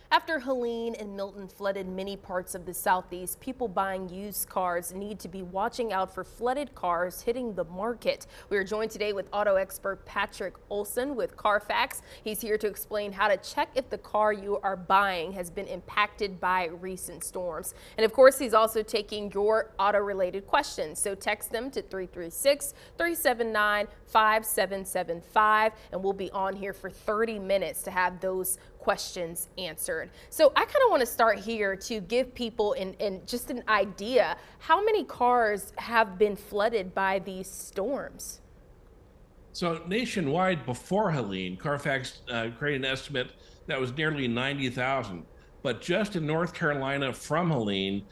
After Helene and Milton flooded many parts of the southeast, people buying used cars need to be watching out for flooded cars hitting the market. We are joined today with auto expert Patrick Olson with Carfax. He's here to explain how to check if the car you are buying has been impacted by recent storms. And of course, he's also taking your auto-related questions. So text them to 336-379-5775, and we'll be on here for 30 minutes to have those questions answered. So I kind of want to start here to give people just an idea how many cars have been flooded by these storms. So nationwide before Helene, Carfax created an estimate that was nearly 90,000. But just in North Carolina from Helene,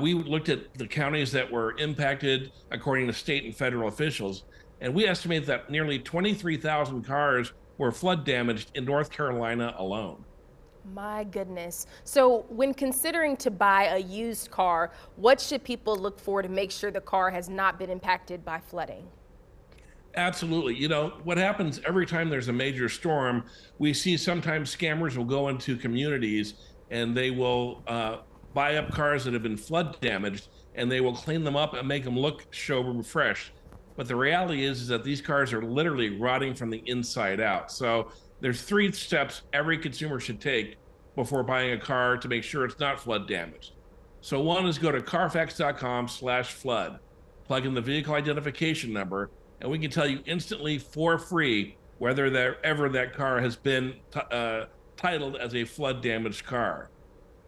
we looked at the counties that were impacted according to state and federal officials, and we estimate that nearly 23,000 cars were flood damaged in North Carolina alone. My goodness. So when considering to buy a used car, what should people look for to make sure the car has not been impacted by flooding? Absolutely. You know, what happens every time there's a major storm, we see sometimes scammers will go into communities and they will buy up cars that have been flood damaged, and they will clean them up and make them look show fresh. But the reality is that these cars are literally rotting from the inside out. So there's 3 steps every consumer should take before buying a car to make sure it's not flood damaged. So one is go to carfax.com/flood, plug in the vehicle identification number, and we can tell you instantly for free whether that car has been titled as a flood damaged car.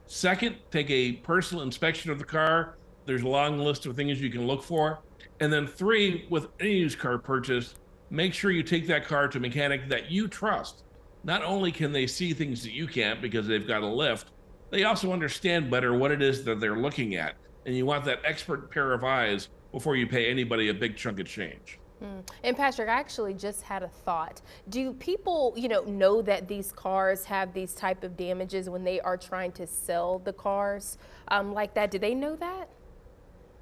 Second, take a personal inspection of the car. There's a long list of things you can look for. And then 3, with any used car purchase, make sure you take that car to a mechanic that you trust. Not only can they see things that you can't because they've got a lift, they also understand better what it is that they're looking at. And you want that expert pair of eyes before you pay anybody a big chunk of change. And Patrick, I actually just had a thought. Do people, know that these cars have these type of damages when they are trying to sell the cars like that? Do they know that?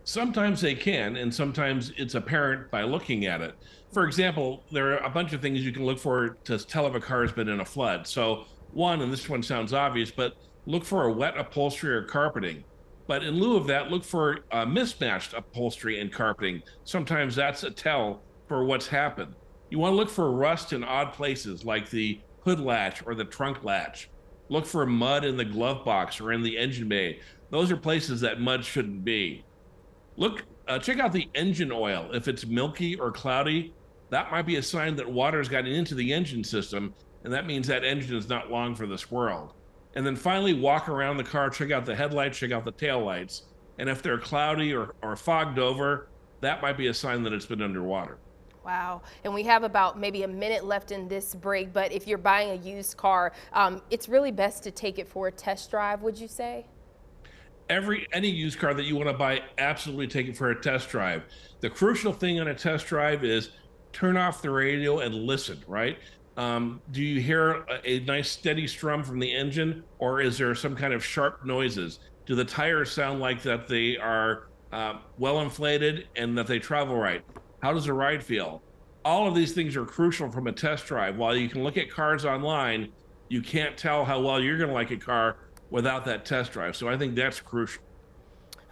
Sometimes they can, and sometimes it's apparent by looking at it. For example, there are a bunch of things you can look for to tell if a car has been in a flood. So one, and this one sounds obvious, but look for a wet upholstery or carpeting. But in lieu of that, look for mismatched upholstery and carpeting. Sometimes that's a tell for what's happened. You want to look for rust in odd places like the hood latch or the trunk latch. Look for mud in the glove box or in the engine bay. Those are places that mud shouldn't be. Check out the engine oil. If it's milky or cloudy, that might be a sign that water's gotten into the engine system, and that means that engine is not long for this world. And then finally, walk around the car, check out the headlights, check out the taillights. And if they're cloudy or fogged over, that might be a sign that it's been underwater. Wow. And we have about maybe a minute left in this break, but if you're buying a used car, it's really best to take it for a test drive, would you say? Any used car that you want to buy, absolutely take it for a test drive. The crucial thing on a test drive is turn off the radio and listen, right? Do you hear a nice steady strum from the engine, or is there some kind of sharp noises? Do the tires sound like that they are well inflated and that they travel right? How does the ride feel? All of these things are crucial from a test drive. While you can look at cars online, you can't tell how well you're going to like a car without that test drive. So I think that's crucial.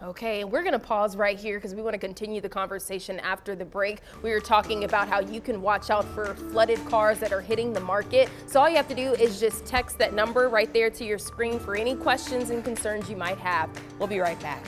Okay, and we're going to pause right here because we want to continue the conversation after the break. We were talking about how you can watch out for flooded cars that are hitting the market. So all you have to do is just text that number right there to your screen for any questions and concerns you might have. We'll be right back.